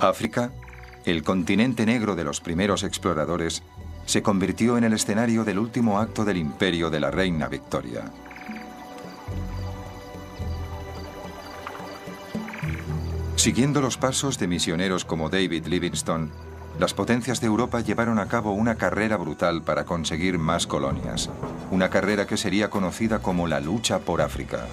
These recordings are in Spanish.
África, el continente negro de los primeros exploradores, se convirtió en el escenario del último acto del imperio de la reina Victoria. Siguiendo los pasos de misioneros como David Livingstone, las potencias de Europa llevaron a cabo una carrera brutal para conseguir más colonias, una carrera que sería conocida como la lucha por África.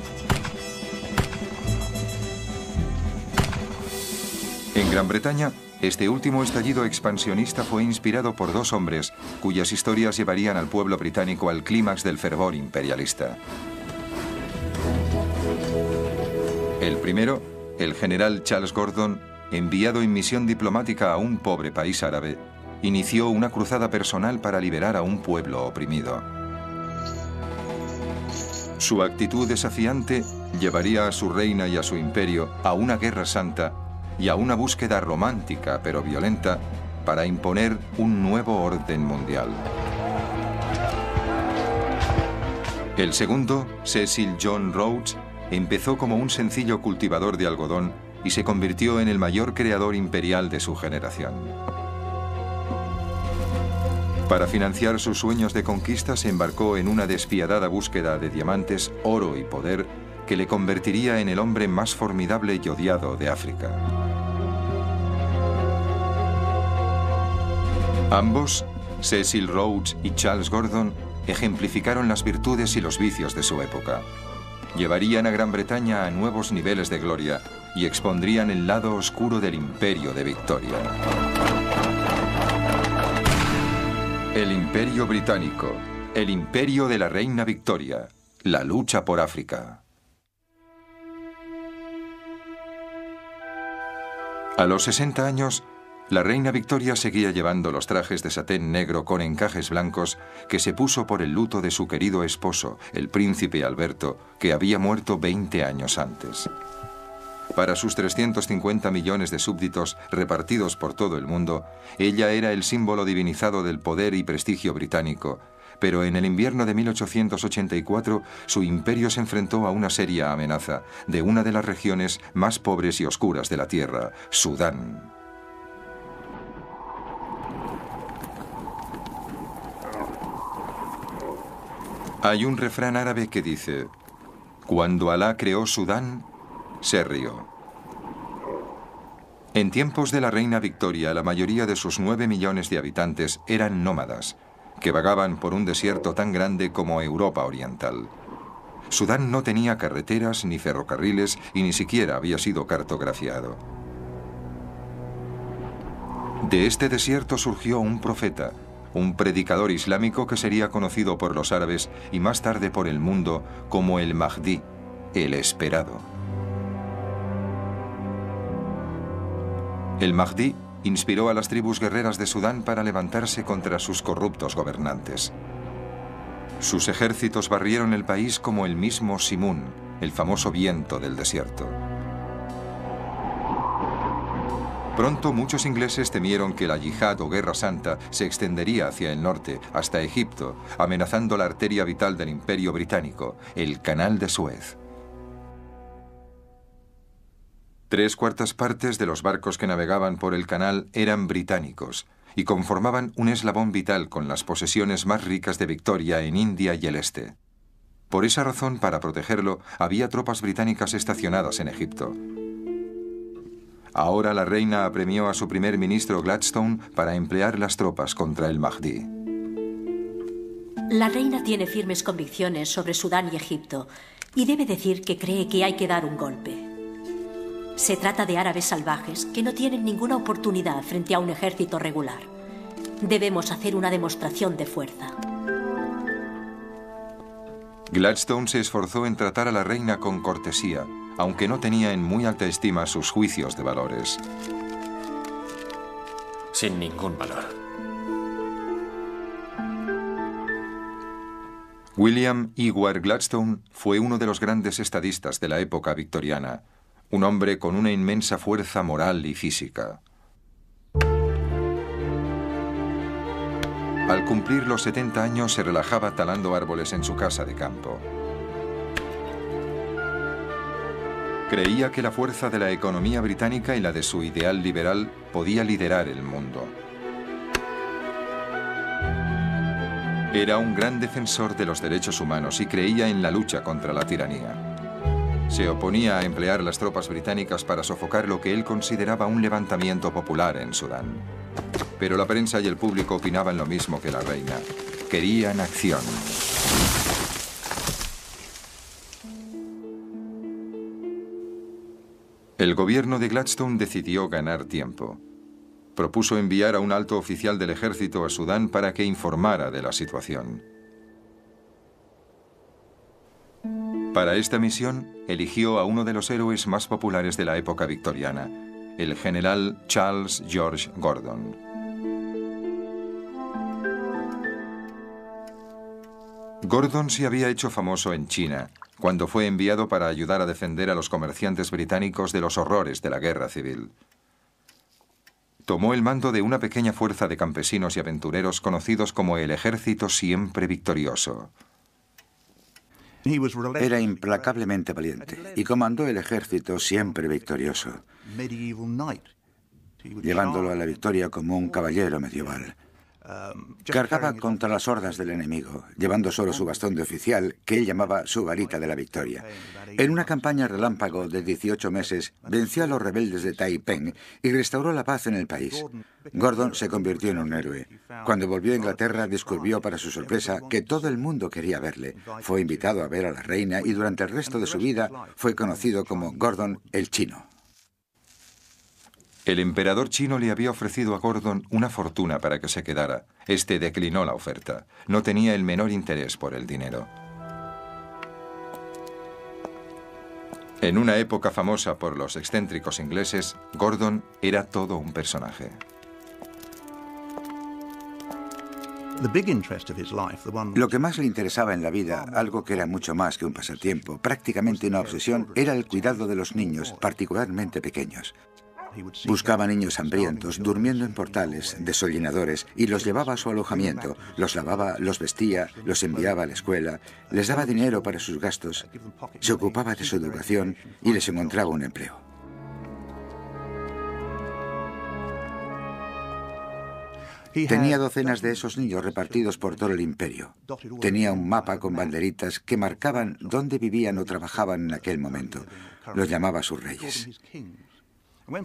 En Gran Bretaña, este último estallido expansionista fue inspirado por dos hombres cuyas historias llevarían al pueblo británico al clímax del fervor imperialista. El primero, el general Charles Gordon, enviado en misión diplomática a un pobre país árabe, inició una cruzada personal para liberar a un pueblo oprimido. Su actitud desafiante llevaría a su reina y a su imperio a una guerra santa y a una búsqueda romántica pero violenta para imponer un nuevo orden mundial. El segundo, Cecil John Rhodes, empezó como un sencillo cultivador de algodón y se convirtió en el mayor creador imperial de su generación. Para financiar sus sueños de conquista se embarcó en una despiadada búsqueda de diamantes, oro y poder que le convertiría en el hombre más formidable y odiado de África. Ambos, Cecil Rhodes y Charles Gordon, ejemplificaron las virtudes y los vicios de su época. Llevarían a Gran Bretaña a nuevos niveles de gloria y expondrían el lado oscuro del imperio de Victoria. El Imperio Británico, el imperio de la reina Victoria, la lucha por África. A los 60 años, la reina Victoria seguía llevando los trajes de satén negro con encajes blancos que se puso por el luto de su querido esposo, el príncipe Alberto, que había muerto 20 años antes. Para sus 350 millones de súbditos repartidos por todo el mundo, ella era el símbolo divinizado del poder y prestigio británico, pero en el invierno de 1884 su imperio se enfrentó a una seria amenaza de una de las regiones más pobres y oscuras de la tierra, Sudán. Hay un refrán árabe que dice: cuando Alá creó Sudán, se rió. En tiempos de la reina Victoria, la mayoría de sus 9 millones de habitantes eran nómadas, que vagaban por un desierto tan grande como Europa Oriental. Sudán no tenía carreteras ni ferrocarriles y ni siquiera había sido cartografiado. De este desierto surgió un profeta, un predicador islámico que sería conocido por los árabes y más tarde por el mundo como el Mahdi, el esperado. El Mahdi inspiró a las tribus guerreras de Sudán para levantarse contra sus corruptos gobernantes. Sus ejércitos barrieron el país como el mismo Simún, el famoso viento del desierto. Pronto muchos ingleses temieron que la yihad o guerra santa se extendería hacia el norte, hasta Egipto, amenazando la arteria vital del imperio británico, el Canal de Suez. 3/4 partes de los barcos que navegaban por el canal eran británicos y conformaban un eslabón vital con las posesiones más ricas de Victoria en India y el este. Por esa razón, para protegerlo, había tropas británicas estacionadas en Egipto. Ahora la reina apremió a su primer ministro Gladstone para emplear las tropas contra el Mahdi. La reina tiene firmes convicciones sobre Sudán y Egipto y debe decir que cree que hay que dar un golpe. Se trata de árabes salvajes que no tienen ninguna oportunidad frente a un ejército regular. Debemos hacer una demostración de fuerza. Gladstone se esforzó en tratar a la reina con cortesía, aunque no tenía en muy alta estima sus juicios de valores. Sin ningún valor. William Ewart Gladstone fue uno de los grandes estadistas de la época victoriana, un hombre con una inmensa fuerza moral y física. Al cumplir los 70 años se relajaba talando árboles en su casa de campo. Creía que la fuerza de la economía británica y la de su ideal liberal podía liderar el mundo. Era un gran defensor de los derechos humanos y creía en la lucha contra la tiranía. Se oponía a emplear las tropas británicas para sofocar lo que él consideraba un levantamiento popular en Sudán. Pero la prensa y el público opinaban lo mismo que la reina. Querían acción. El gobierno de Gladstone decidió ganar tiempo. Propuso enviar a un alto oficial del ejército a Sudán para que informara de la situación. Para esta misión, eligió a uno de los héroes más populares de la época victoriana, el general Charles George Gordon. Gordon se había hecho famoso en China, cuando fue enviado para ayudar a defender a los comerciantes británicos de los horrores de la guerra civil. Tomó el mando de una pequeña fuerza de campesinos y aventureros conocidos como el Ejército Siempre Victorioso. Era implacablemente valiente y comandó el Ejército Siempre Victorioso, llevándolo a la victoria como un caballero medieval. Cargaba contra las hordas del enemigo, llevando solo su bastón de oficial, que él llamaba su varita de la victoria. En una campaña relámpago de 18 meses, venció a los rebeldes de Taiping y restauró la paz en el país. Gordon se convirtió en un héroe. Cuando volvió a Inglaterra, descubrió para su sorpresa que todo el mundo quería verle. Fue invitado a ver a la reina y durante el resto de su vida fue conocido como Gordon el Chino. El emperador chino le había ofrecido a Gordon una fortuna para que se quedara. Este declinó la oferta. No tenía el menor interés por el dinero. En una época famosa por los excéntricos ingleses, Gordon era todo un personaje. Lo que más le interesaba en la vida, algo que era mucho más que un pasatiempo, prácticamente una obsesión, era el cuidado de los niños, particularmente pequeños. Buscaba niños hambrientos, durmiendo en portales, desollinadores, y los llevaba a su alojamiento, los lavaba, los vestía, los enviaba a la escuela, les daba dinero para sus gastos, se ocupaba de su educación y les encontraba un empleo. Tenía docenas de esos niños repartidos por todo el imperio. Tenía un mapa con banderitas que marcaban dónde vivían o trabajaban en aquel momento. Los llamaba sus reyes.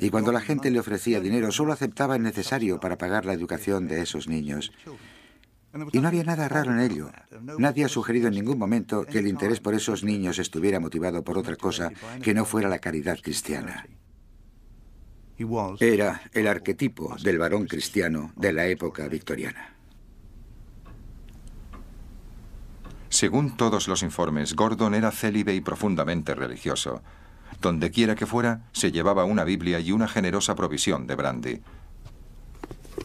Y cuando la gente le ofrecía dinero, solo aceptaba el necesario para pagar la educación de esos niños. Y no había nada raro en ello. Nadie ha sugerido en ningún momento que el interés por esos niños estuviera motivado por otra cosa que no fuera la caridad cristiana. Era el arquetipo del varón cristiano de la época victoriana. Según todos los informes, Gordon era célibe y profundamente religioso. Donde quiera que fuera, se llevaba una Biblia y una generosa provisión de brandy.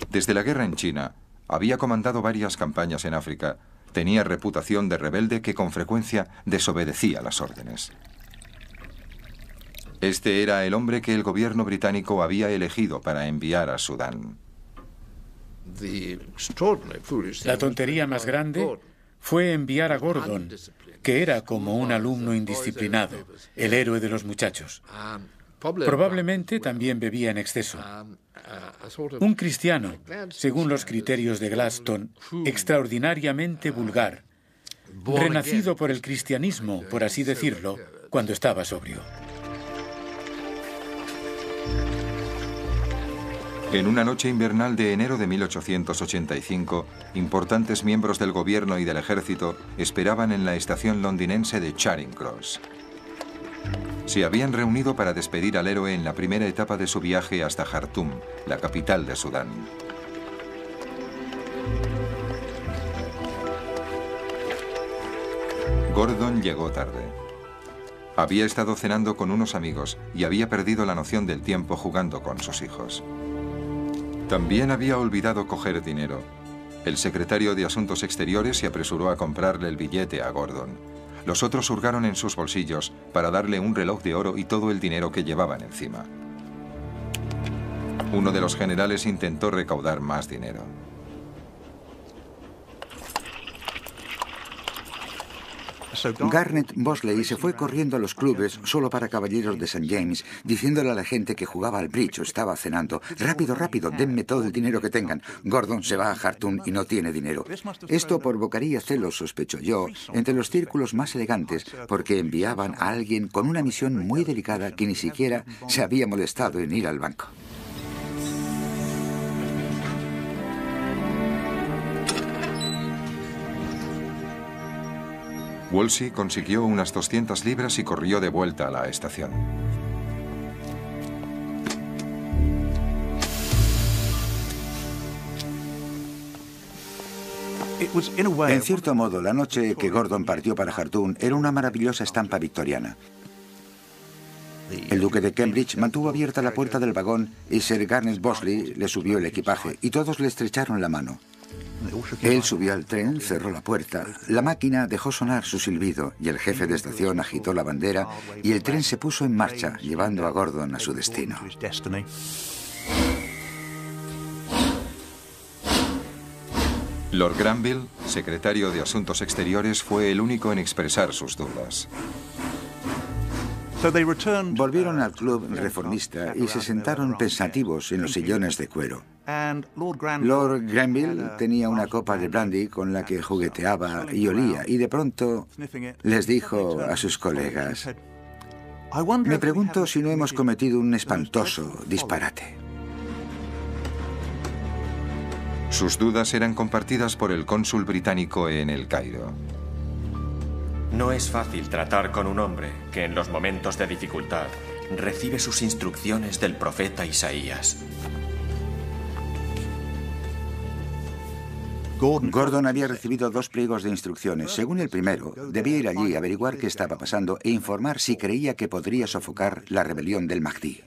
Desde la guerra en China, había comandado varias campañas en África. Tenía reputación de rebelde que con frecuencia desobedecía las órdenes. Este era el hombre que el gobierno británico había elegido para enviar a Sudán. La tontería más grande fue enviar a Gordon, que era como un alumno indisciplinado, el héroe de los muchachos. Probablemente también bebía en exceso. Un cristiano, según los criterios de Gladstone, extraordinariamente vulgar, renacido por el cristianismo, por así decirlo, cuando estaba sobrio. En una noche invernal de enero de 1885, importantes miembros del gobierno y del ejército esperaban en la estación londinense de Charing Cross. Se habían reunido para despedir al héroe en la primera etapa de su viaje hasta Jartum, la capital de Sudán. Gordon llegó tarde. Había estado cenando con unos amigos y había perdido la noción del tiempo jugando con sus hijos. También había olvidado coger dinero. El secretario de Asuntos Exteriores se apresuró a comprarle el billete a Gordon. Los otros hurgaron en sus bolsillos para darle un reloj de oro y todo el dinero que llevaban encima. Uno de los generales intentó recaudar más dinero. Garnet Bosley se fue corriendo a los clubes solo para caballeros de St. James, diciéndole a la gente que jugaba al bridge o estaba cenando: rápido, rápido, denme todo el dinero que tengan. Gordon se va a Khartoum y no tiene dinero. Esto provocaría celos, sospecho yo, entre los círculos más elegantes, porque enviaban a alguien con una misión muy delicada que ni siquiera se había molestado en ir al banco. Wolsey consiguió unas 200 libras y corrió de vuelta a la estación. En cierto modo, la noche que Gordon partió para Khartoum era una maravillosa estampa victoriana. El duque de Cambridge mantuvo abierta la puerta del vagón y Sir Garnet Bosley le subió el equipaje y todos le estrecharon la mano. Él subió al tren, cerró la puerta, la máquina dejó sonar su silbido y el jefe de estación agitó la bandera y el tren se puso en marcha, llevando a Gordon a su destino. Lord Granville, secretario de Asuntos Exteriores, fue el único en expresar sus dudas. Volvieron al club reformista y se sentaron pensativos en los sillones de cuero. Lord Granville tenía una copa de brandy con la que jugueteaba y olía, y de pronto les dijo a sus colegas: me pregunto si no hemos cometido un espantoso disparate. Sus dudas eran compartidas por el cónsul británico en El Cairo. No es fácil tratar con un hombre que en los momentos de dificultad recibe sus instrucciones del profeta Isaías. Gordon había recibido 2 pliegos de instrucciones. Según el primero, debía ir allí, averiguar qué estaba pasando e informar si creía que podría sofocar la rebelión del Mahdi.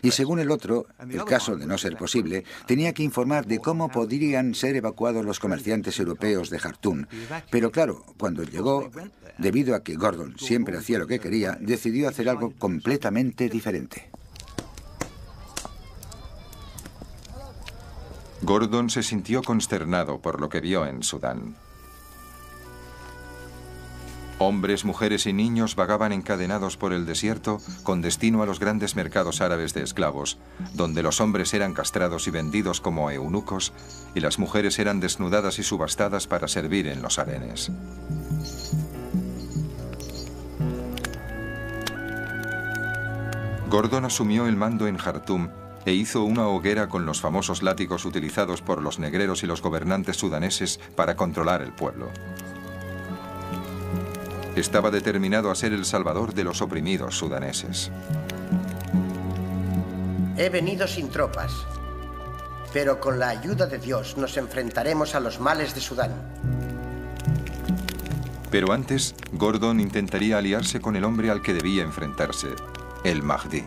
Y según el otro, el caso de no ser posible, tenía que informar de cómo podrían ser evacuados los comerciantes europeos de Khartoum. Pero claro, cuando llegó, debido a que Gordon siempre hacía lo que quería, decidió hacer algo completamente diferente. Gordon se sintió consternado por lo que vio en Sudán. Hombres, mujeres y niños vagaban encadenados por el desierto con destino a los grandes mercados árabes de esclavos, donde los hombres eran castrados y vendidos como eunucos y las mujeres eran desnudadas y subastadas para servir en los harenes. Gordon asumió el mando en Khartoum e hizo una hoguera con los famosos látigos utilizados por los negreros y los gobernantes sudaneses para controlar el pueblo. Estaba determinado a ser el salvador de los oprimidos sudaneses. He venido sin tropas, pero con la ayuda de Dios nos enfrentaremos a los males de Sudán. Pero antes, Gordon intentaría aliarse con el hombre al que debía enfrentarse, el Mahdi.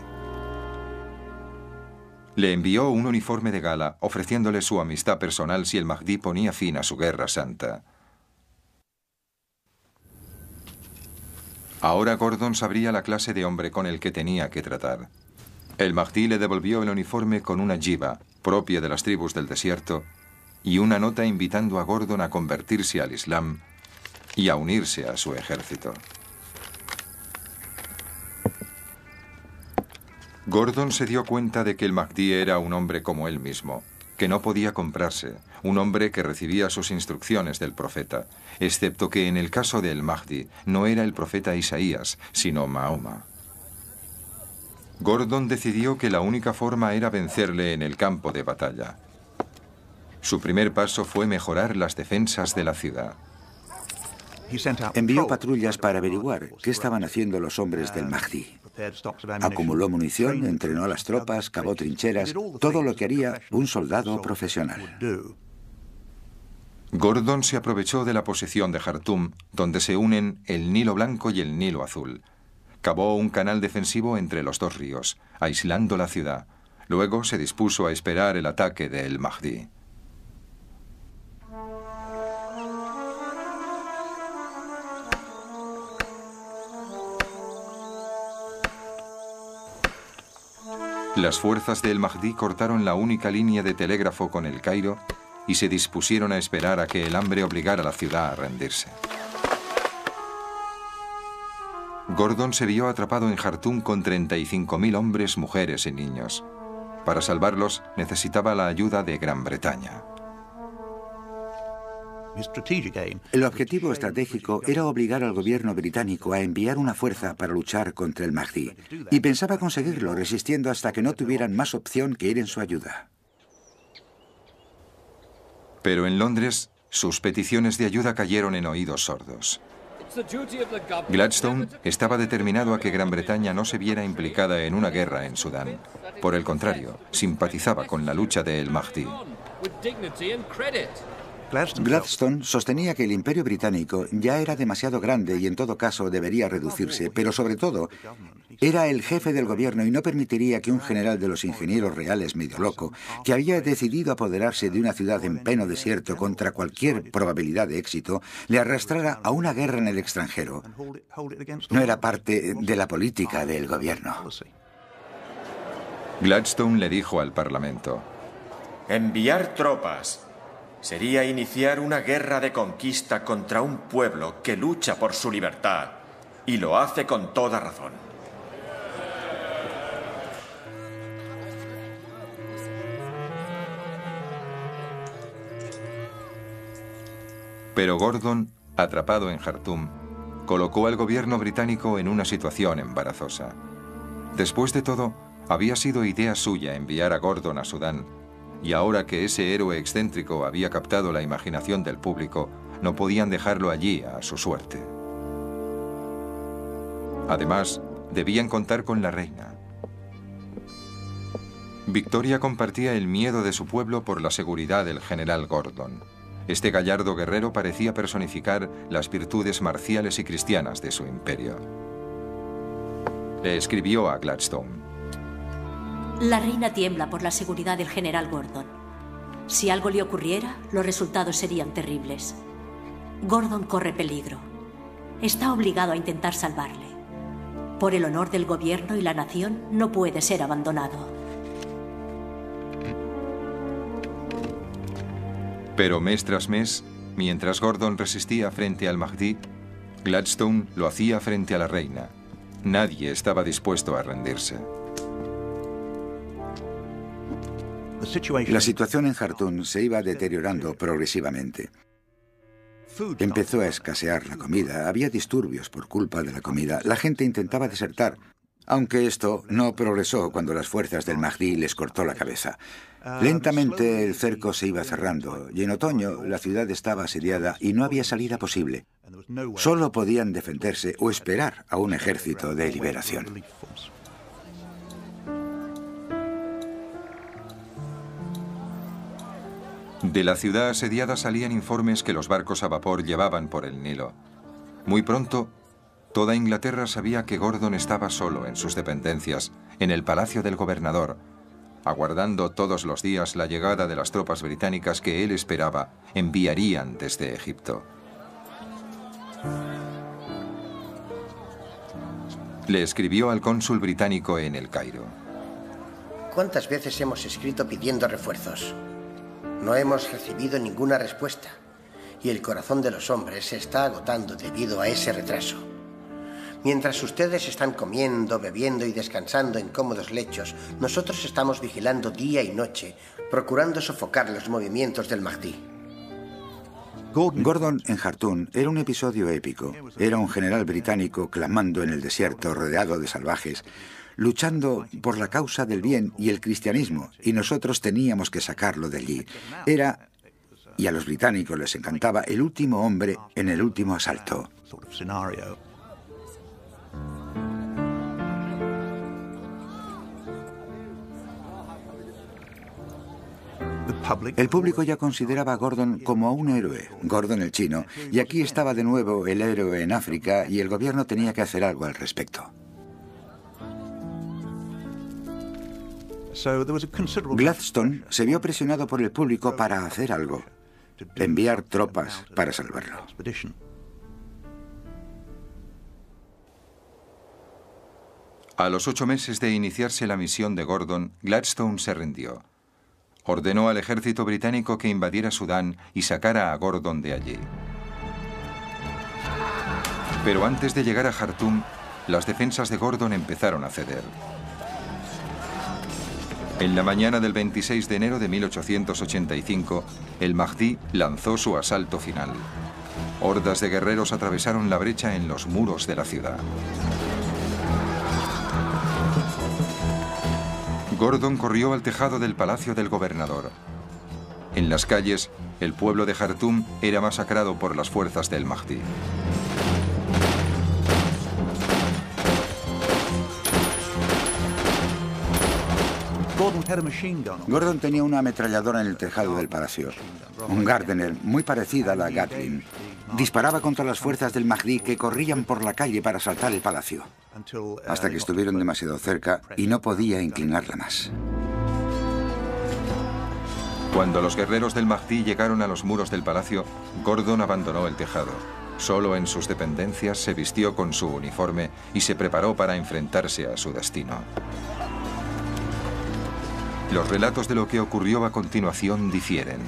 Le envió un uniforme de gala, ofreciéndole su amistad personal si el Mahdi ponía fin a su guerra santa. Ahora Gordon sabría la clase de hombre con el que tenía que tratar. El Mahdi le devolvió el uniforme con una jiba, propia de las tribus del desierto, y una nota invitando a Gordon a convertirse al Islam y a unirse a su ejército. Gordon se dio cuenta de que el Mahdi era un hombre como él mismo, que no podía comprarse, un hombre que recibía sus instrucciones del profeta, excepto que en el caso del Mahdi no era el profeta Isaías, sino Mahoma. Gordon decidió que la única forma era vencerle en el campo de batalla. Su primer paso fue mejorar las defensas de la ciudad. Envió patrullas para averiguar qué estaban haciendo los hombres del Mahdi. Acumuló munición, entrenó a las tropas, cavó trincheras, todo lo que haría un soldado profesional. Gordon se aprovechó de la posición de Khartoum, donde se unen el Nilo Blanco y el Nilo Azul. Cavó un canal defensivo entre los 2 ríos, aislando la ciudad. Luego se dispuso a esperar el ataque del Mahdi. Las fuerzas del Mahdi cortaron la única línea de telégrafo con el Cairo y se dispusieron a esperar a que el hambre obligara a la ciudad a rendirse. Gordon se vio atrapado en Jartum con 35.000 hombres, mujeres y niños. Para salvarlos necesitaba la ayuda de Gran Bretaña. El objetivo estratégico era obligar al gobierno británico a enviar una fuerza para luchar contra el Mahdi, y pensaba conseguirlo resistiendo hasta que no tuvieran más opción que ir en su ayuda. Pero en Londres, sus peticiones de ayuda cayeron en oídos sordos. Gladstone estaba determinado a que Gran Bretaña no se viera implicada en una guerra en Sudán. Por el contrario, simpatizaba con la lucha de el Mahdi. Gladstone sostenía que el Imperio Británico ya era demasiado grande y en todo caso debería reducirse, pero sobre todo era el jefe del gobierno y no permitiría que un general de los ingenieros reales medio loco, que había decidido apoderarse de una ciudad en pleno desierto contra cualquier probabilidad de éxito, le arrastrara a una guerra en el extranjero. No era parte de la política del gobierno. Gladstone le dijo al Parlamento: enviar tropas sería iniciar una guerra de conquista contra un pueblo que lucha por su libertad, y lo hace con toda razón. Pero Gordon, atrapado en Jartum, colocó al gobierno británico en una situación embarazosa. Después de todo, había sido idea suya enviar a Gordon a Sudán, y ahora que ese héroe excéntrico había captado la imaginación del público, no podían dejarlo allí a su suerte. Además, debían contar con la reina. Victoria compartía el miedo de su pueblo por la seguridad del general Gordon. Este gallardo guerrero parecía personificar las virtudes marciales y cristianas de su imperio. Le escribió a Gladstone: la reina tiembla por la seguridad del general Gordon. Si algo le ocurriera, los resultados serían terribles. Gordon corre peligro. Está obligado a intentar salvarle. Por el honor del gobierno y la nación, no puede ser abandonado. Pero mes tras mes, mientras Gordon resistía frente al Mahdi, Gladstone lo hacía frente a la reina. Nadie estaba dispuesto a rendirse. La situación en Jartum se iba deteriorando progresivamente. Empezó a escasear la comida, había disturbios por culpa de la comida, la gente intentaba desertar, aunque esto no progresó cuando las fuerzas del Mahdi les cortó la cabeza. Lentamente el cerco se iba cerrando y en otoño la ciudad estaba asediada y no había salida posible. Solo podían defenderse o esperar a un ejército de liberación. De la ciudad asediada salían informes que los barcos a vapor llevaban por el Nilo. Muy pronto, toda Inglaterra sabía que Gordon estaba solo en sus dependencias, en el palacio del gobernador, aguardando todos los días la llegada de las tropas británicas que él esperaba enviarían desde Egipto. Le escribió al cónsul británico en El Cairo: ¿cuántas veces hemos escrito pidiendo refuerzos? No hemos recibido ninguna respuesta, y el corazón de los hombres se está agotando debido a ese retraso. Mientras ustedes están comiendo, bebiendo y descansando en cómodos lechos, nosotros estamos vigilando día y noche, procurando sofocar los movimientos del Mahdi. Gordon en Jartum era un episodio épico. Era un general británico clamando en el desierto, rodeado de salvajes, luchando por la causa del bien y el cristianismo, y nosotros teníamos que sacarlo de allí. Era, y a los británicos les encantaba, el último hombre en el último asalto. El público ya consideraba a Gordon como a un héroe, Gordon el chino, y aquí estaba de nuevo el héroe en África y el gobierno tenía que hacer algo al respecto. Gladstone se vio presionado por el público para hacer algo, enviar tropas para salvarlo. A los 8 meses de iniciarse la misión de Gordon, Gladstone se rindió. Ordenó al ejército británico que invadiera Sudán y sacara a Gordon de allí. Pero antes de llegar a Jartum, las defensas de Gordon empezaron a ceder. En la mañana del 26 de enero de 1885, el Mahdi lanzó su asalto final. Hordas de guerreros atravesaron la brecha en los muros de la ciudad. Gordon corrió al tejado del palacio del gobernador. En las calles, el pueblo de Jartum era masacrado por las fuerzas del Mahdi. Gordon tenía una ametralladora en el tejado del palacio, un Gardner muy parecida a la Gatling. Disparaba contra las fuerzas del Mahdi que corrían por la calle para asaltar el palacio, hasta que estuvieron demasiado cerca y no podía inclinarla más. Cuando los guerreros del Mahdi llegaron a los muros del palacio, Gordon abandonó el tejado. Solo en sus dependencias se vistió con su uniforme y se preparó para enfrentarse a su destino. Los relatos de lo que ocurrió a continuación difieren.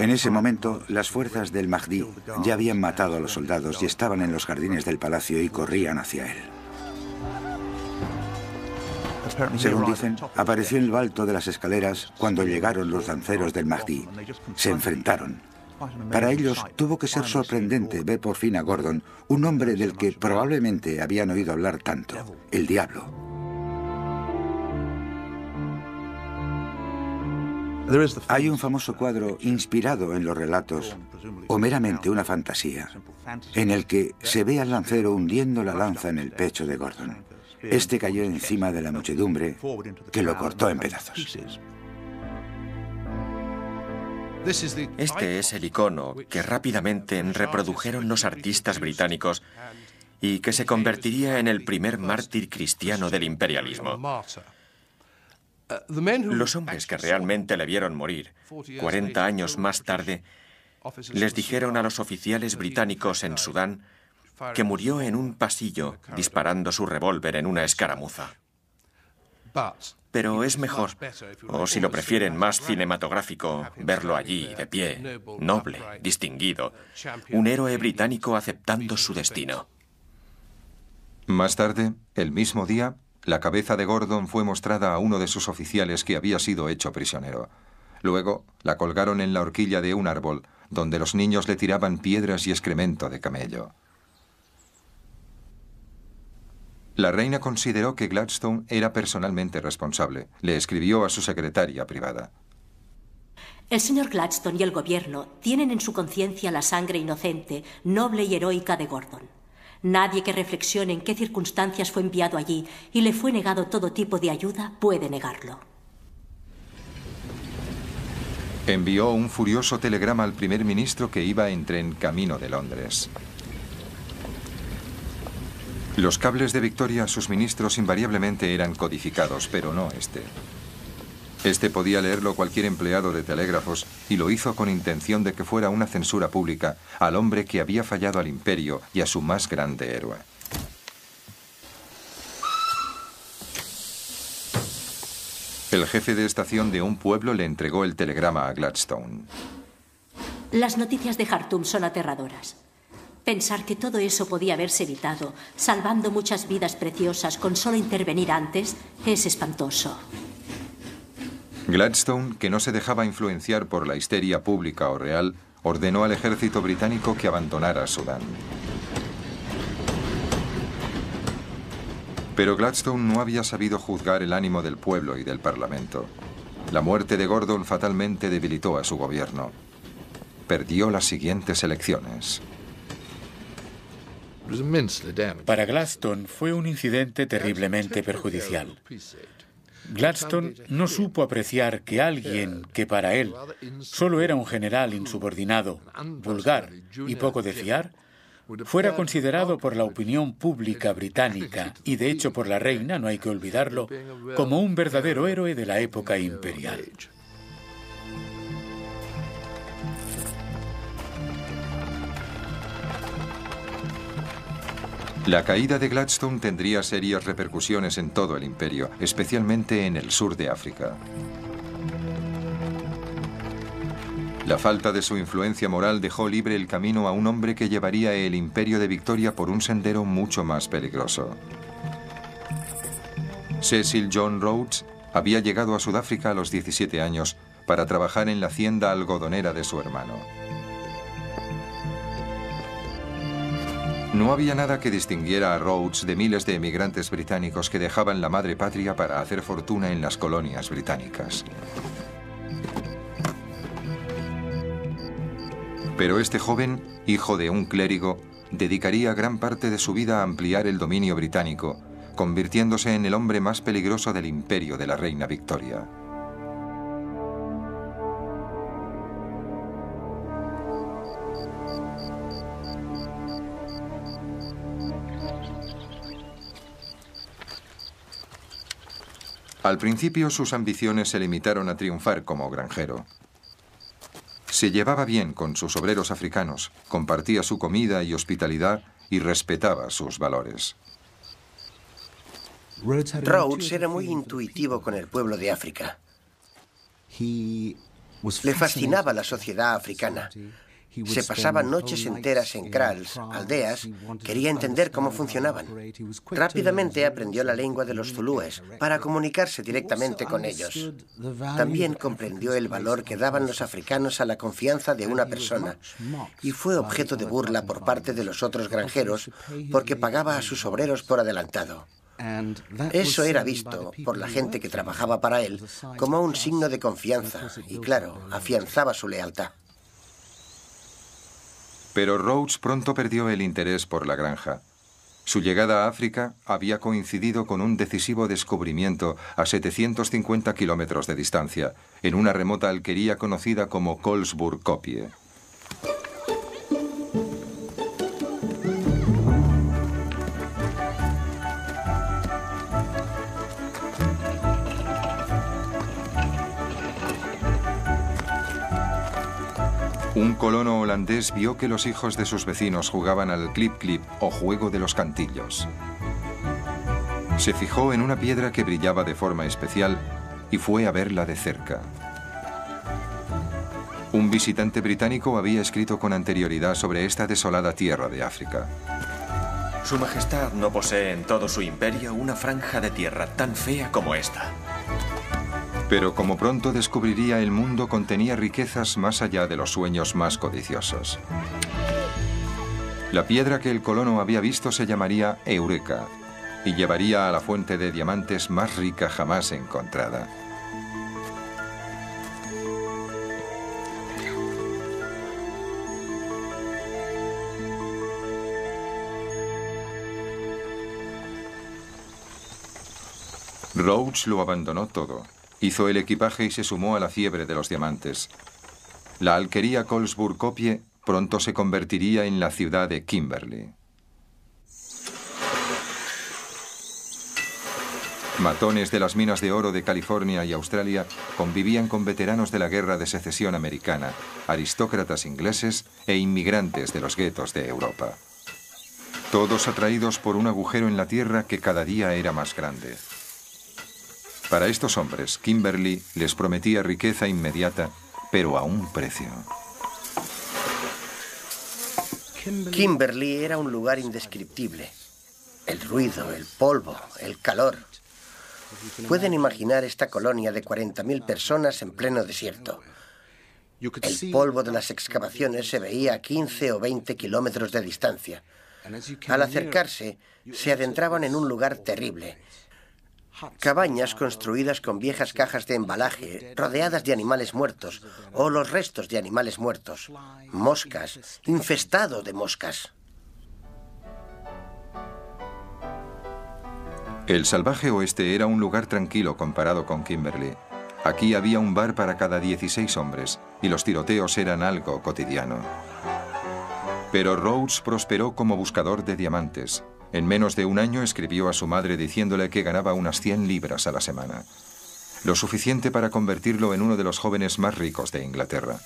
En ese momento, las fuerzas del Mahdi ya habían matado a los soldados y estaban en los jardines del palacio y corrían hacia él. Según dicen, apareció en lo alto de las escaleras cuando llegaron los lanceros del Mahdi. Se enfrentaron. Para ellos tuvo que ser sorprendente ver por fin a Gordon, un hombre del que probablemente habían oído hablar tanto, el diablo. Hay un famoso cuadro inspirado en los relatos, o meramente una fantasía, en el que se ve al lancero hundiendo la lanza en el pecho de Gordon. Este cayó encima de la muchedumbre, que lo cortó en pedazos. Este es el icono que rápidamente reprodujeron los artistas británicos y que se convertiría en el primer mártir cristiano del imperialismo. Los hombres que realmente le vieron morir, 40 años más tarde, les dijeron a los oficiales británicos en Sudán que murió en un pasillo disparando su revólver en una escaramuza. Pero es mejor, o si lo prefieren más cinematográfico, verlo allí, de pie, noble, distinguido, un héroe británico aceptando su destino. Más tarde, el mismo día, la cabeza de Gordon fue mostrada a uno de sus oficiales que había sido hecho prisionero. Luego, la colgaron en la horquilla de un árbol, donde los niños le tiraban piedras y excremento de camello. La reina consideró que Gladstone era personalmente responsable. Le escribió a su secretaria privada. El señor Gladstone y el gobierno tienen en su conciencia la sangre inocente, noble y heroica de Gordon. Nadie que reflexione en qué circunstancias fue enviado allí y le fue negado todo tipo de ayuda puede negarlo. Envió un furioso telegrama al primer ministro que iba en tren camino de Londres. Los cables de Victoria a sus ministros invariablemente eran codificados, pero no este. Este podía leerlo cualquier empleado de telégrafos y lo hizo con intención de que fuera una censura pública al hombre que había fallado al imperio y a su más grande héroe. El jefe de estación de un pueblo le entregó el telegrama a Gladstone. Las noticias de Jartum son aterradoras. Pensar que todo eso podía haberse evitado, salvando muchas vidas preciosas con solo intervenir antes, es espantoso. Gladstone, que no se dejaba influenciar por la histeria pública o real, ordenó al ejército británico que abandonara Sudán. Pero Gladstone no había sabido juzgar el ánimo del pueblo y del Parlamento. La muerte de Gordon fatalmente debilitó a su gobierno. Perdió las siguientes elecciones. Para Gladstone fue un incidente terriblemente perjudicial. Gladstone no supo apreciar que alguien que para él solo era un general insubordinado, vulgar y poco de fiar, fuera considerado por la opinión pública británica y de hecho por la reina, no hay que olvidarlo, como un verdadero héroe de la época imperial. La caída de Gladstone tendría serias repercusiones en todo el imperio, especialmente en el sur de África. La falta de su influencia moral dejó libre el camino a un hombre que llevaría el imperio de Victoria por un sendero mucho más peligroso. Cecil John Rhodes había llegado a Sudáfrica a los 17 años para trabajar en la hacienda algodonera de su hermano. No había nada que distinguiera a Rhodes de miles de emigrantes británicos que dejaban la madre patria para hacer fortuna en las colonias británicas. Pero este joven, hijo de un clérigo, dedicaría gran parte de su vida a ampliar el dominio británico, convirtiéndose en el hombre más peligroso del imperio de la reina Victoria. Al principio sus ambiciones se limitaron a triunfar como granjero. Se llevaba bien con sus obreros africanos, compartía su comida y hospitalidad y respetaba sus valores. Rhodes era muy intuitivo con el pueblo de África. Le fascinaba la sociedad africana. Se pasaba noches enteras en kraals, aldeas, quería entender cómo funcionaban. Rápidamente aprendió la lengua de los zulúes para comunicarse directamente con ellos. También comprendió el valor que daban los africanos a la confianza de una persona y fue objeto de burla por parte de los otros granjeros porque pagaba a sus obreros por adelantado. Eso era visto por la gente que trabajaba para él como un signo de confianza y, claro, afianzaba su lealtad. Pero Rhodes pronto perdió el interés por la granja. Su llegada a África había coincidido con un decisivo descubrimiento a 750 kilómetros de distancia, en una remota alquería conocida como Colesburg-Kopje. Un colono holandés vio que los hijos de sus vecinos jugaban al clip-clip o juego de los cantillos. Se fijó en una piedra que brillaba de forma especial y fue a verla de cerca. Un visitante británico había escrito con anterioridad sobre esta desolada tierra de África. Su Majestad no posee en todo su imperio una franja de tierra tan fea como esta. Pero como pronto descubriría, el mundo contenía riquezas más allá de los sueños más codiciosos. La piedra que el colono había visto se llamaría Eureka y llevaría a la fuente de diamantes más rica jamás encontrada. Rhodes lo abandonó todo. Hizo el equipaje y se sumó a la fiebre de los diamantes. La alquería Colesburg-Kopje pronto se convertiría en la ciudad de Kimberley. Matones de las minas de oro de California y Australia convivían con veteranos de la Guerra de Secesión Americana, aristócratas ingleses e inmigrantes de los guetos de Europa. Todos atraídos por un agujero en la tierra que cada día era más grande. Para estos hombres, Kimberley les prometía riqueza inmediata, pero a un precio. Kimberley era un lugar indescriptible. El ruido, el polvo, el calor. Pueden imaginar esta colonia de 40.000 personas en pleno desierto. El polvo de las excavaciones se veía a 15 o 20 kilómetros de distancia. Al acercarse, se adentraban en un lugar terrible. Cabañas construidas con viejas cajas de embalaje, rodeadas de animales muertos, o los restos de animales muertos. Moscas, infestado de moscas. El salvaje oeste era un lugar tranquilo comparado con Kimberley. Aquí había un bar para cada 16 hombres, y los tiroteos eran algo cotidiano. Pero Rhodes prosperó como buscador de diamantes. En menos de un año escribió a su madre diciéndole que ganaba unas 100 libras a la semana. Lo suficiente para convertirlo en uno de los jóvenes más ricos de Inglaterra.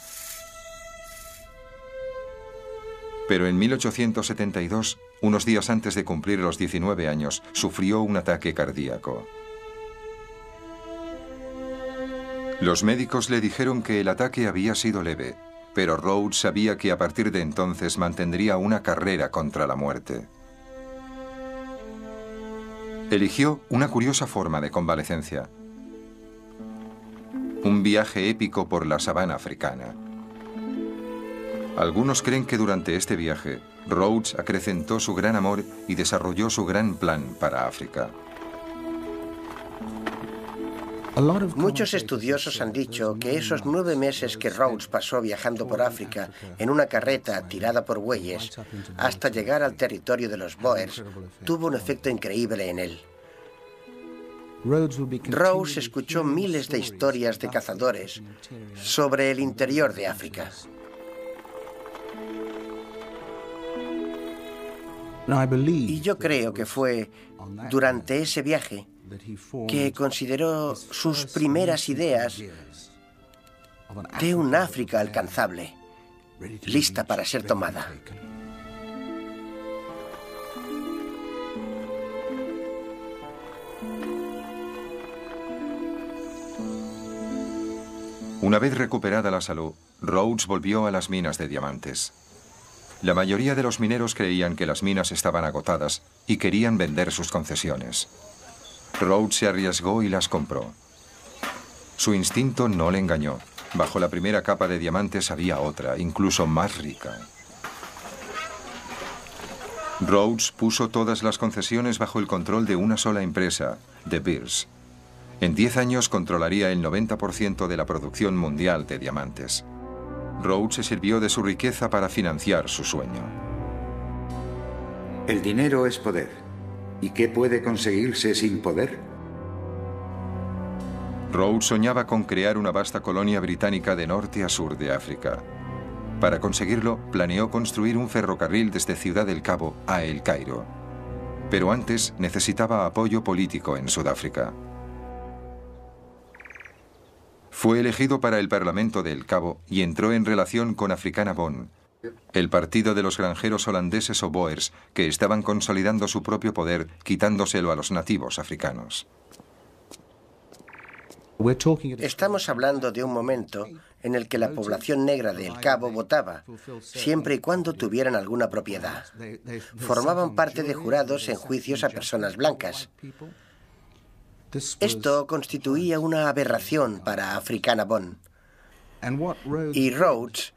Pero en 1872, unos días antes de cumplir los 19 años, sufrió un ataque cardíaco. Los médicos le dijeron que el ataque había sido leve, pero Rhodes sabía que a partir de entonces mantendría una carrera contra la muerte. Eligió una curiosa forma de convalecencia: un viaje épico por la sabana africana. Algunos creen que durante este viaje, Rhodes acrecentó su gran amor y desarrolló su gran plan para África. Muchos estudiosos han dicho que esos 9 meses que Rhodes pasó viajando por África en una carreta tirada por bueyes hasta llegar al territorio de los Boers tuvo un efecto increíble en él. Rhodes escuchó miles de historias de cazadores sobre el interior de África. Y yo creo que fue durante ese viaje que consideró sus primeras ideas de un África alcanzable, lista para ser tomada. Una vez recuperada la salud, Rhodes volvió a las minas de diamantes. La mayoría de los mineros creían que las minas estaban agotadas y querían vender sus concesiones. Rhodes se arriesgó y las compró. Su instinto no le engañó. Bajo la primera capa de diamantes había otra, incluso más rica. Rhodes puso todas las concesiones bajo el control de una sola empresa, De Beers. En 10 años controlaría el 90% de la producción mundial de diamantes. Rhodes se sirvió de su riqueza para financiar su sueño. El dinero es poder. ¿Y qué puede conseguirse sin poder? Rhodes soñaba con crear una vasta colonia británica de norte a sur de África. Para conseguirlo, planeó construir un ferrocarril desde Ciudad del Cabo a El Cairo. Pero antes necesitaba apoyo político en Sudáfrica. Fue elegido para el Parlamento de El Cabo y entró en relación con Africana Bond, el partido de los granjeros holandeses o Boers que estaban consolidando su propio poder quitándoselo a los nativos africanos. Estamos hablando de un momento en el que la población negra de El Cabo votaba, siempre y cuando tuvieran alguna propiedad. Formaban parte de jurados en juicios a personas blancas. Esto constituía una aberración para Africana Bond. Y Rhodes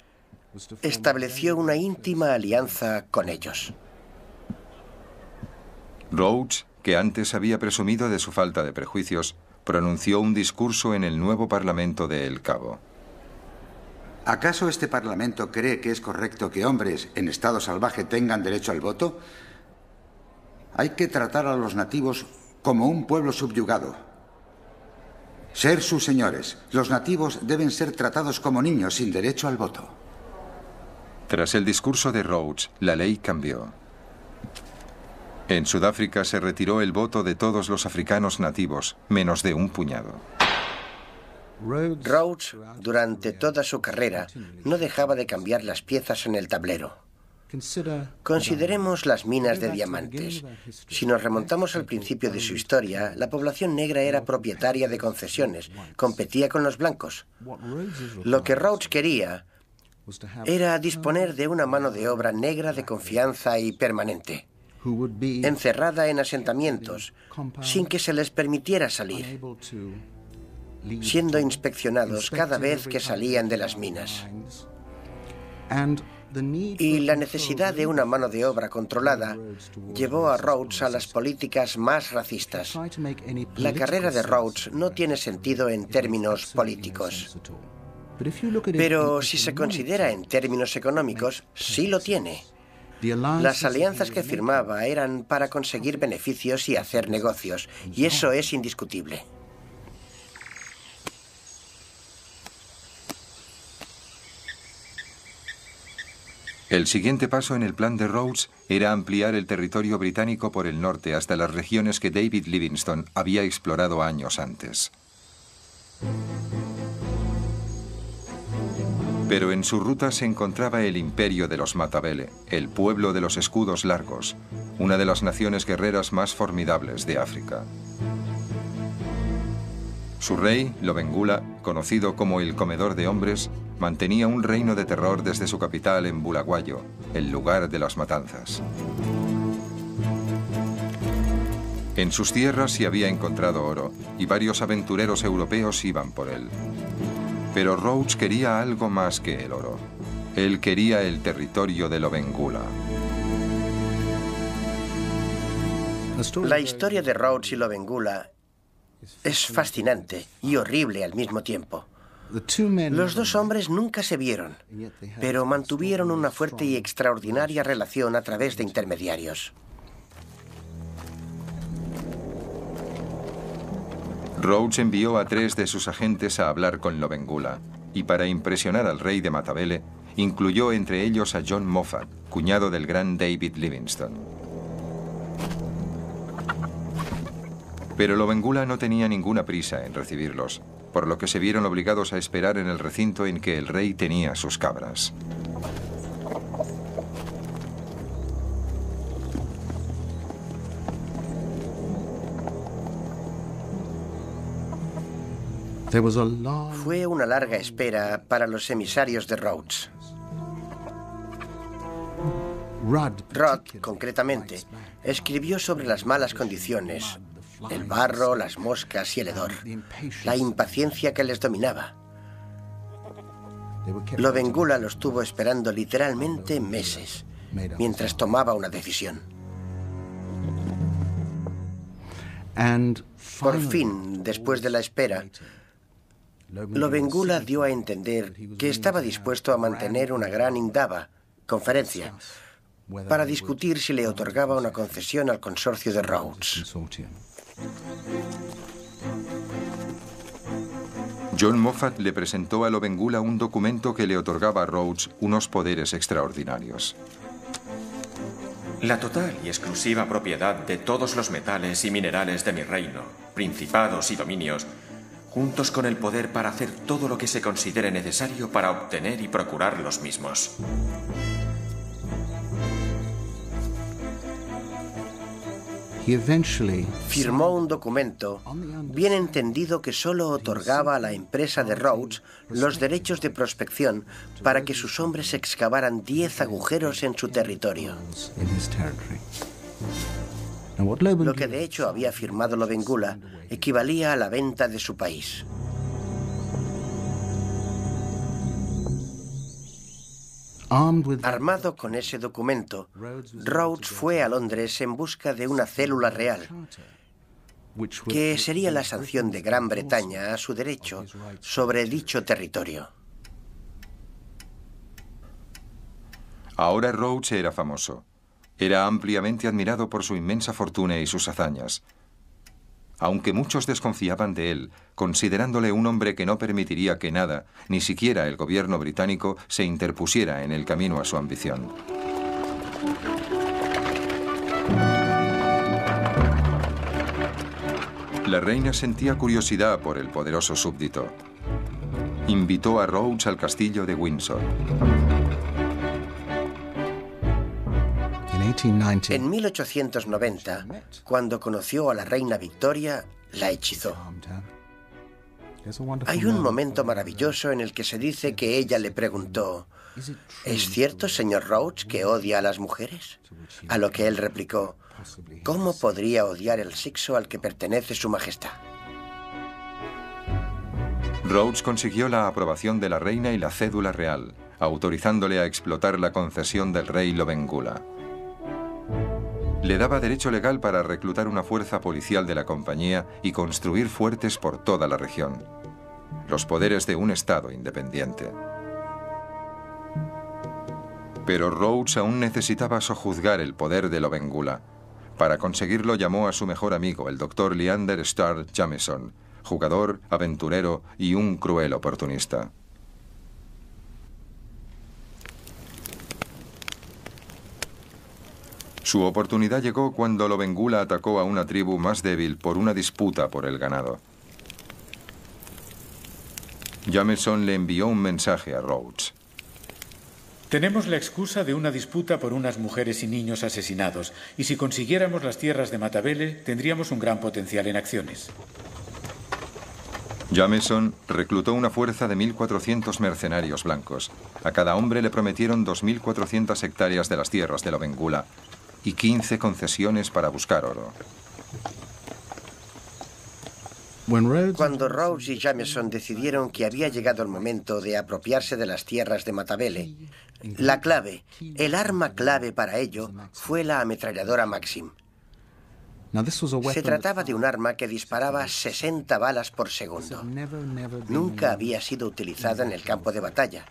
estableció una íntima alianza con ellos. Rhodes, que antes había presumido de su falta de prejuicios, pronunció un discurso en el nuevo Parlamento de El Cabo. ¿Acaso este Parlamento cree que es correcto que hombres en estado salvaje tengan derecho al voto? Hay que tratar a los nativos como un pueblo subyugado. Ser sus señores. Los nativos deben ser tratados como niños sin derecho al voto. Tras el discurso de Rhodes, la ley cambió. En Sudáfrica se retiró el voto de todos los africanos nativos, menos de un puñado. Rhodes, durante toda su carrera, no dejaba de cambiar las piezas en el tablero. Consideremos las minas de diamantes. Si nos remontamos al principio de su historia, la población negra era propietaria de concesiones, competía con los blancos. Lo que Rhodes quería era disponer de una mano de obra negra de confianza y permanente, encerrada en asentamientos, sin que se les permitiera salir, siendo inspeccionados cada vez que salían de las minas. Y la necesidad de una mano de obra controlada llevó a Rhodes a las políticas más racistas. La carrera de Rhodes no tiene sentido en términos políticos. Pero si se considera en términos económicos, sí lo tiene. Las alianzas que firmaba eran para conseguir beneficios y hacer negocios, y eso es indiscutible. El siguiente paso en el plan de Rhodes era ampliar el territorio británico por el norte hasta las regiones que David Livingstone había explorado años antes. Pero en su ruta se encontraba el imperio de los Matabele, el pueblo de los escudos largos, una de las naciones guerreras más formidables de África. Su rey, Lobengula, conocido como el comedor de hombres, mantenía un reino de terror desde su capital en Bulawayo, el lugar de las matanzas. En sus tierras se había encontrado oro y varios aventureros europeos iban por él. Pero Rhodes quería algo más que el oro. Él quería el territorio de Lobengula. La historia de Rhodes y Lobengula es fascinante y horrible al mismo tiempo. Los dos hombres nunca se vieron, pero mantuvieron una fuerte y extraordinaria relación a través de intermediarios. Rhodes envió a 3 de sus agentes a hablar con Lobengula, y para impresionar al rey de Matabele, incluyó entre ellos a John Moffat, cuñado del gran David Livingstone. Pero Lobengula no tenía ninguna prisa en recibirlos, por lo que se vieron obligados a esperar en el recinto en que el rey tenía sus cabras. Fue una larga espera para los emisarios de Rhodes. Rudd, concretamente, escribió sobre las malas condiciones, el barro, las moscas y el hedor, la impaciencia que les dominaba. Lobengula los tuvo esperando literalmente meses, mientras tomaba una decisión. Por fin, después de la espera, Lobengula dio a entender que estaba dispuesto a mantener una gran indaba, conferencia, para discutir si le otorgaba una concesión al consorcio de Rhodes. John Moffat le presentó a Lobengula un documento que le otorgaba a Rhodes unos poderes extraordinarios. La total y exclusiva propiedad de todos los metales y minerales de mi reino, principados y dominios, juntos con el poder para hacer todo lo que se considere necesario para obtener y procurar los mismos. Firmó un documento bien entendido que solo otorgaba a la empresa de Rhodes los derechos de prospección para que sus hombres excavaran 10 agujeros en su territorio. Lo que de hecho había firmado Lobengula equivalía a la venta de su país. Armado con ese documento, Rhodes fue a Londres en busca de una célula real, que sería la sanción de Gran Bretaña a su derecho sobre dicho territorio. Ahora Rhodes era famoso. Era ampliamente admirado por su inmensa fortuna y sus hazañas. Aunque muchos desconfiaban de él, considerándole un hombre que no permitiría que nada, ni siquiera el gobierno británico, se interpusiera en el camino a su ambición. La reina sentía curiosidad por el poderoso súbdito. Invitó a Rhodes al castillo de Windsor. En 1890, cuando conoció a la reina Victoria, la hechizó. Hay un momento maravilloso en el que se dice que ella le preguntó: ¿es cierto, señor Rhodes, que odia a las mujeres? A lo que él replicó: ¿cómo podría odiar el sexo al que pertenece su majestad? Rhodes consiguió la aprobación de la reina y la cédula real, autorizándole a explotar la concesión del rey Lobengula. Le daba derecho legal para reclutar una fuerza policial de la compañía y construir fuertes por toda la región. Los poderes de un estado independiente. Pero Rhodes aún necesitaba sojuzgar el poder de Lobengula. Para conseguirlo llamó a su mejor amigo, el doctor Leander Starr Jameson, jugador, aventurero y un cruel oportunista. Su oportunidad llegó cuando Lobengula atacó a una tribu más débil por una disputa por el ganado. Jameson le envió un mensaje a Rhodes. Tenemos la excusa de una disputa por unas mujeres y niños asesinados, y si consiguiéramos las tierras de Matabele, tendríamos un gran potencial en acciones. Jameson reclutó una fuerza de 1.400 mercenarios blancos. A cada hombre le prometieron 2.400 hectáreas de las tierras de Lobengula y 15 concesiones para buscar oro. Cuando Rhodes y Jameson decidieron que había llegado el momento de apropiarse de las tierras de Matabele, la clave, el arma clave para ello, fue la ametralladora Maxim. Se trataba de un arma que disparaba 60 balas por segundo. Nunca había sido utilizada en el campo de batalla.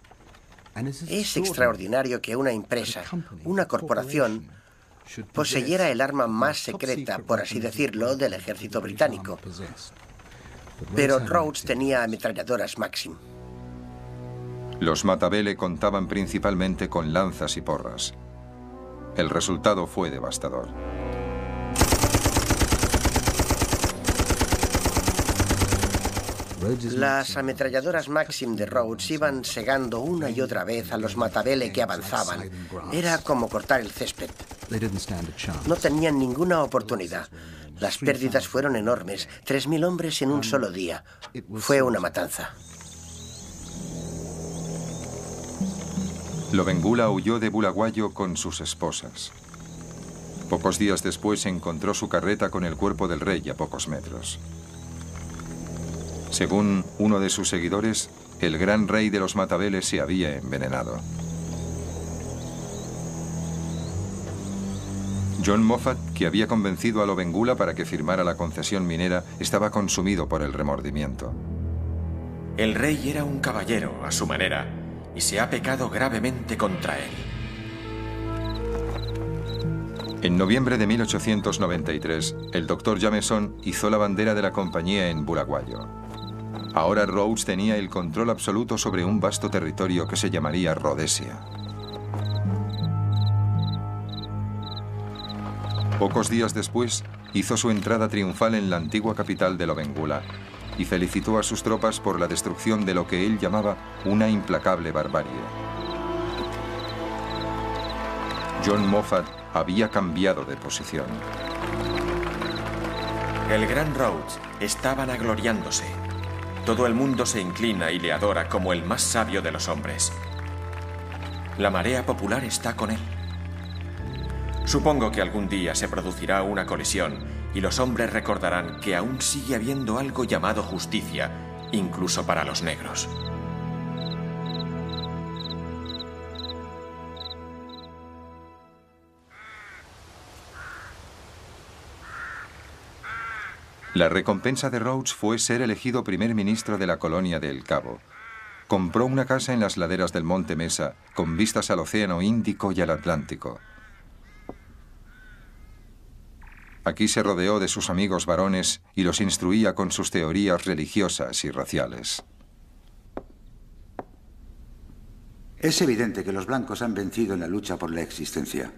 Es extraordinario que una empresa, una corporación, poseyera el arma más secreta, por así decirlo, del ejército británico. Pero Rhodes tenía ametralladoras Maxim. Los Matabele contaban principalmente con lanzas y porras. El resultado fue devastador. Las ametralladoras Maxim de Rhodes iban segando una y otra vez a los Matabele que avanzaban. Era como cortar el césped. No tenían ninguna oportunidad. Las pérdidas fueron enormes. 3.000 hombres en un solo día. Fue una matanza. Lobengula huyó de Bulawayo con sus esposas. Pocos días después encontró su carreta con el cuerpo del rey a pocos metros. Según uno de sus seguidores, el gran rey de los Matabele se había envenenado. John Moffat, que había convencido a Lobengula para que firmara la concesión minera, estaba consumido por el remordimiento. El rey era un caballero a su manera y se ha pecado gravemente contra él. En noviembre de 1893, el doctor Jameson izó la bandera de la compañía en Bulawayo. Ahora Rhodes tenía el control absoluto sobre un vasto territorio que se llamaría Rhodesia. Pocos días después, hizo su entrada triunfal en la antigua capital de Lobengula y felicitó a sus tropas por la destrucción de lo que él llamaba una implacable barbarie. John Moffat había cambiado de posición. El gran Rhodes está vanagloriándose. Todo el mundo se inclina y le adora como el más sabio de los hombres. La marea popular está con él. Supongo que algún día se producirá una colisión y los hombres recordarán que aún sigue habiendo algo llamado justicia, incluso para los negros. La recompensa de Rhodes fue ser elegido primer ministro de la colonia de El Cabo. Compró una casa en las laderas del Monte Mesa, con vistas al Océano Índico y al Atlántico. Aquí se rodeó de sus amigos varones y los instruía con sus teorías religiosas y raciales. Es evidente que los blancos han vencido en la lucha por la existencia.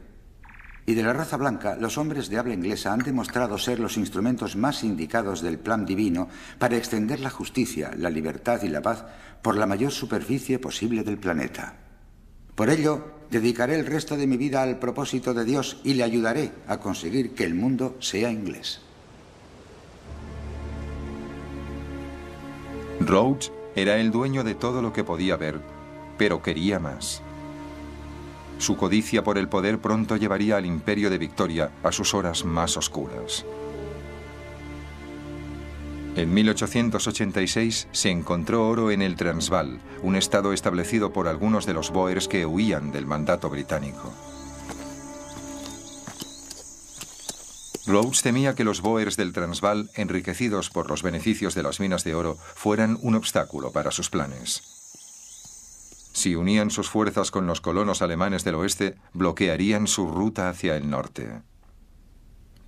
Y de la raza blanca, los hombres de habla inglesa han demostrado ser los instrumentos más indicados del plan divino para extender la justicia, la libertad y la paz por la mayor superficie posible del planeta. Por ello, dedicaré el resto de mi vida al propósito de Dios y le ayudaré a conseguir que el mundo sea inglés. Rhodes era el dueño de todo lo que podía ver, pero quería más. Su codicia por el poder pronto llevaría al imperio de Victoria a sus horas más oscuras. En 1886 se encontró oro en el Transvaal, un estado establecido por algunos de los Boers que huían del mandato británico. Rhodes temía que los Boers del Transvaal, enriquecidos por los beneficios de las minas de oro, fueran un obstáculo para sus planes. Si unían sus fuerzas con los colonos alemanes del oeste, bloquearían su ruta hacia el norte.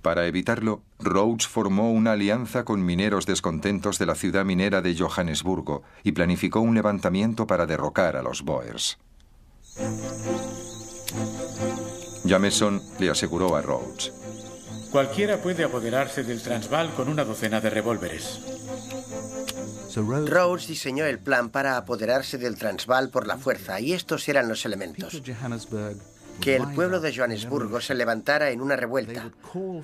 Para evitarlo, Rhodes formó una alianza con mineros descontentos de la ciudad minera de Johannesburgo y planificó un levantamiento para derrocar a los Boers. Jameson le aseguró a Rhodes: cualquiera puede apoderarse del Transvaal con una docena de revólveres. Rhodes diseñó el plan para apoderarse del Transvaal por la fuerza, y estos eran los elementos. Que el pueblo de Johannesburgo se levantara en una revuelta,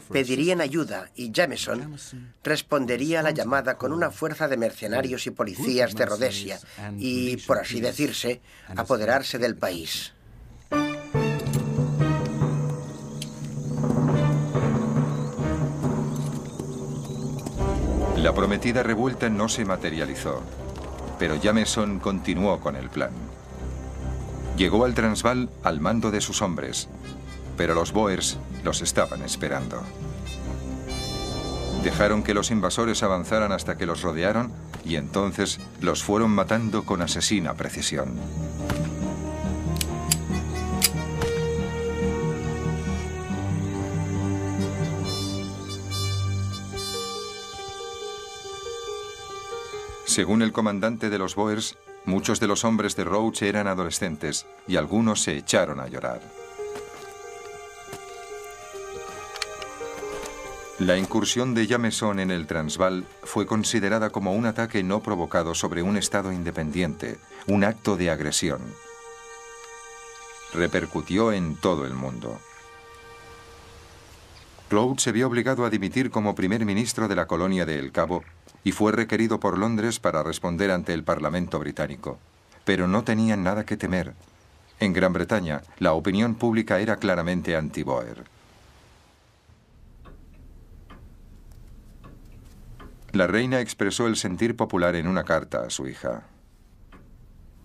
pedirían ayuda y Jameson respondería a la llamada con una fuerza de mercenarios y policías de Rhodesia y, por así decirse, apoderarse del país. La prometida revuelta no se materializó, pero Jameson continuó con el plan. Llegó al Transvaal al mando de sus hombres, pero los Boers los estaban esperando. Dejaron que los invasores avanzaran hasta que los rodearon y entonces los fueron matando con asesina precisión. Según el comandante de los Boers, muchos de los hombres de Rhodes eran adolescentes y algunos se echaron a llorar. La incursión de Jameson en el Transvaal fue considerada como un ataque no provocado sobre un estado independiente, un acto de agresión. Repercutió en todo el mundo. Rhodes se vio obligado a dimitir como primer ministro de la colonia de El Cabo y fue requerido por Londres para responder ante el Parlamento británico. Pero no tenían nada que temer. En Gran Bretaña, la opinión pública era claramente anti-Boer. La reina expresó el sentir popular en una carta a su hija.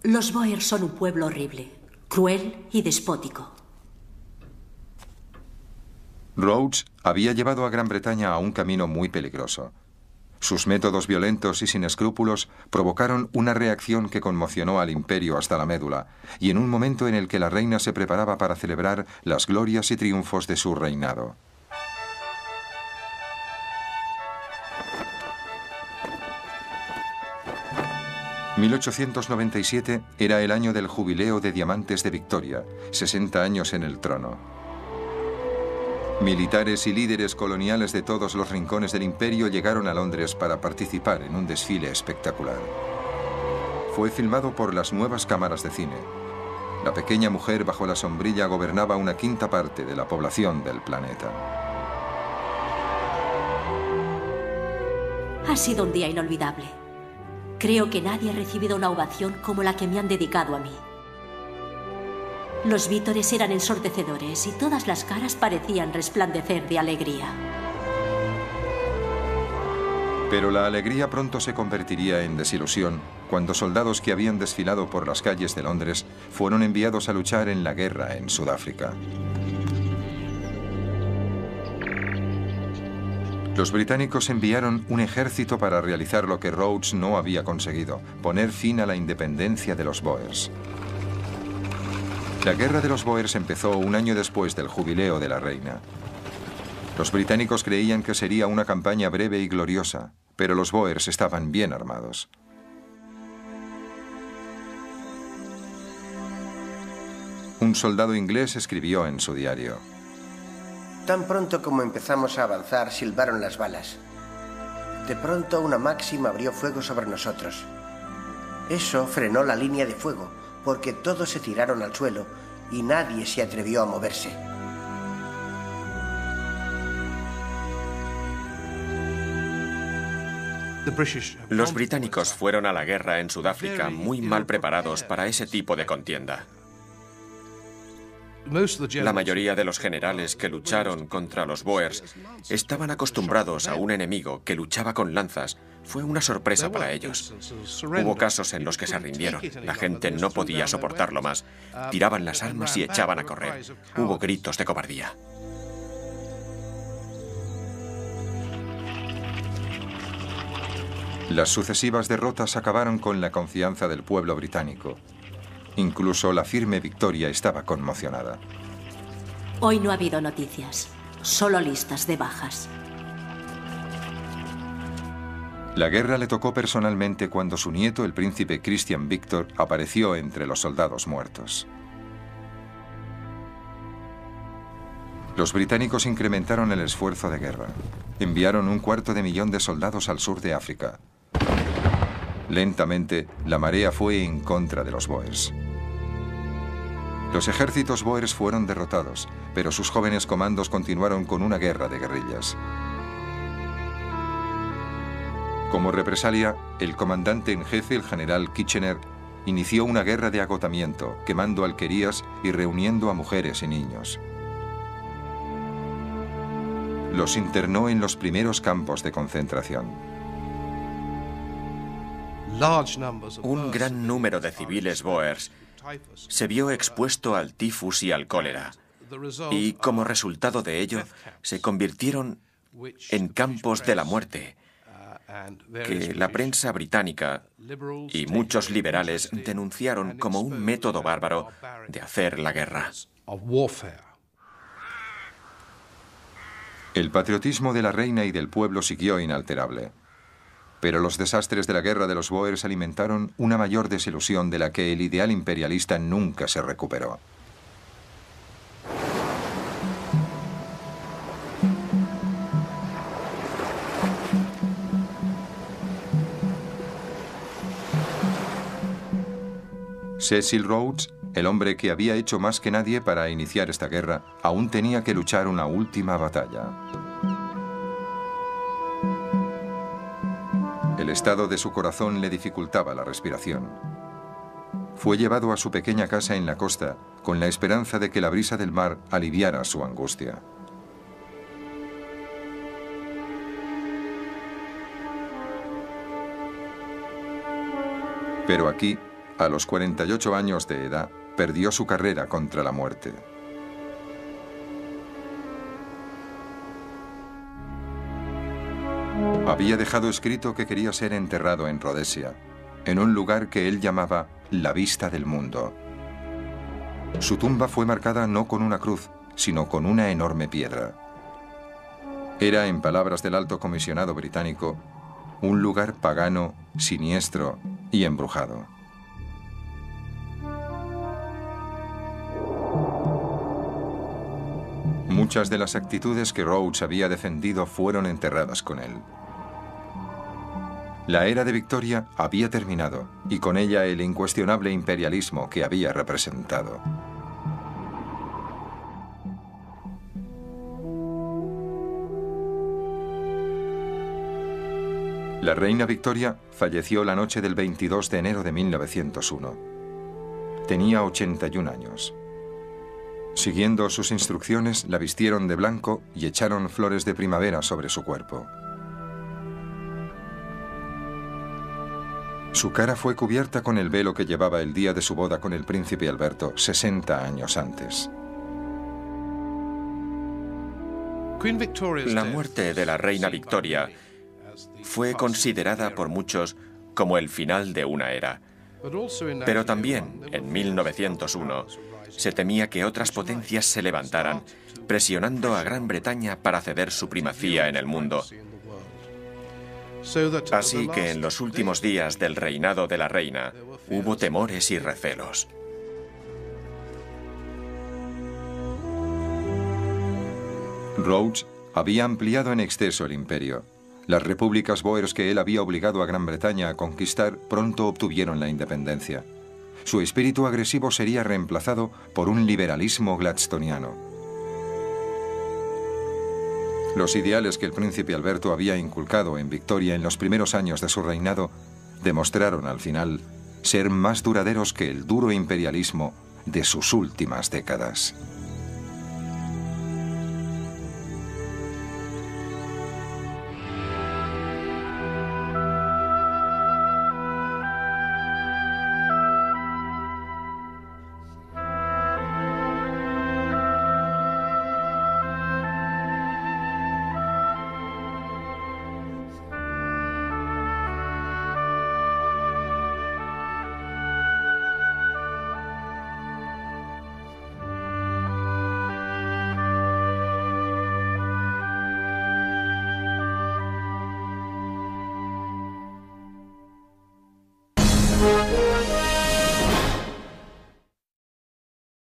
Los Boer son un pueblo horrible, cruel y despótico. Rhodes había llevado a Gran Bretaña a un camino muy peligroso. Sus métodos violentos y sin escrúpulos provocaron una reacción que conmocionó al imperio hasta la médula, y en un momento en el que la reina se preparaba para celebrar las glorias y triunfos de su reinado. «1897 era el año del jubileo de diamantes de Victoria, 60 años en el trono. Militares y líderes coloniales de todos los rincones del imperio llegaron a Londres para participar en un desfile espectacular. Fue filmado por las nuevas cámaras de cine. La pequeña mujer bajo la sombrilla gobernaba una quinta parte de la población del planeta. Ha sido un día inolvidable. Creo que nadie ha recibido una ovación como la que me han dedicado a mí. Los vítores eran ensordecedores y todas las caras parecían resplandecer de alegría. Pero la alegría pronto se convertiría en desilusión cuando soldados que habían desfilado por las calles de Londres fueron enviados a luchar en la guerra en Sudáfrica. Los británicos enviaron un ejército para realizar lo que Rhodes no había conseguido, poner fin a la independencia de los Boers. La guerra de los Boers empezó un año después del jubileo de la reina. Los británicos creían que sería una campaña breve y gloriosa, pero los Boers estaban bien armados. Un soldado inglés escribió en su diario: Tan pronto como empezamos a avanzar, silbaron las balas. De pronto una Maxim abrió fuego sobre nosotros. Eso frenó la línea de fuego, porque todos se tiraron al suelo y nadie se atrevió a moverse. Los británicos fueron a la guerra en Sudáfrica muy mal preparados para ese tipo de contienda. La mayoría de los generales que lucharon contra los Boers estaban acostumbrados a un enemigo que luchaba con lanzas. Fue una sorpresa para ellos. Hubo casos en los que se rindieron. La gente no podía soportarlo más. Tiraban las armas y echaban a correr. Hubo gritos de cobardía. Las sucesivas derrotas acabaron con la confianza del pueblo británico. Incluso la firme Victoria estaba conmocionada. Hoy no ha habido noticias, solo listas de bajas. La guerra le tocó personalmente cuando su nieto, el príncipe Christian Victor, apareció entre los soldados muertos. Los británicos incrementaron el esfuerzo de guerra. Enviaron 250.000 de soldados al sur de África. Lentamente, la marea fue en contra de los bóers. Los ejércitos bóers fueron derrotados, pero sus jóvenes comandos continuaron con una guerra de guerrillas. Como represalia, el comandante en jefe, el general Kitchener, inició una guerra de agotamiento, quemando alquerías y reuniendo a mujeres y niños. Los internó en los primeros campos de concentración. Un gran número de civiles bóers se vio expuesto al tifus y al cólera, y como resultado de ello se convirtieron en campos de la muerte, que la prensa británica y muchos liberales denunciaron como un método bárbaro de hacer la guerra. El patriotismo de la reina y del pueblo siguió inalterable. Pero los desastres de la guerra de los bóers alimentaron una mayor desilusión de la que el ideal imperialista nunca se recuperó. Cecil Rhodes, el hombre que había hecho más que nadie para iniciar esta guerra, aún tenía que luchar una última batalla. El estado de su corazón le dificultaba la respiración. Fue llevado a su pequeña casa en la costa con la esperanza de que la brisa del mar aliviara su angustia. Pero aquí, a los 48 años de edad, perdió su carrera contra la muerte. Había dejado escrito que quería ser enterrado en Rhodesia, en un lugar que él llamaba la vista del mundo. Su tumba fue marcada no con una cruz, sino con una enorme piedra. Era, en palabras del alto comisionado británico, un lugar pagano, siniestro y embrujado. Muchas de las actitudes que Rhodes había defendido fueron enterradas con él. La era de Victoria había terminado, y con ella el incuestionable imperialismo que había representado. La reina Victoria falleció la noche del 22 de enero de 1901. Tenía 81 años. Siguiendo sus instrucciones, la vistieron de blanco y echaron flores de primavera sobre su cuerpo. Su cara fue cubierta con el velo que llevaba el día de su boda con el príncipe Alberto, 60 años antes. La muerte de la reina Victoria fue considerada por muchos como el final de una era. Pero también, en 1901, se temía que otras potencias se levantaran, presionando a Gran Bretaña para ceder su primacía en el mundo. Así que en los últimos días del reinado de la reina hubo temores y recelos. Rhodes había ampliado en exceso el imperio. Las repúblicas bóers que él había obligado a Gran Bretaña a conquistar pronto obtuvieron la independencia. Su espíritu agresivo sería reemplazado por un liberalismo gladstoniano. Los ideales que el príncipe Alberto había inculcado en Victoria en los primeros años de su reinado demostraron al final ser más duraderos que el duro imperialismo de sus últimas décadas.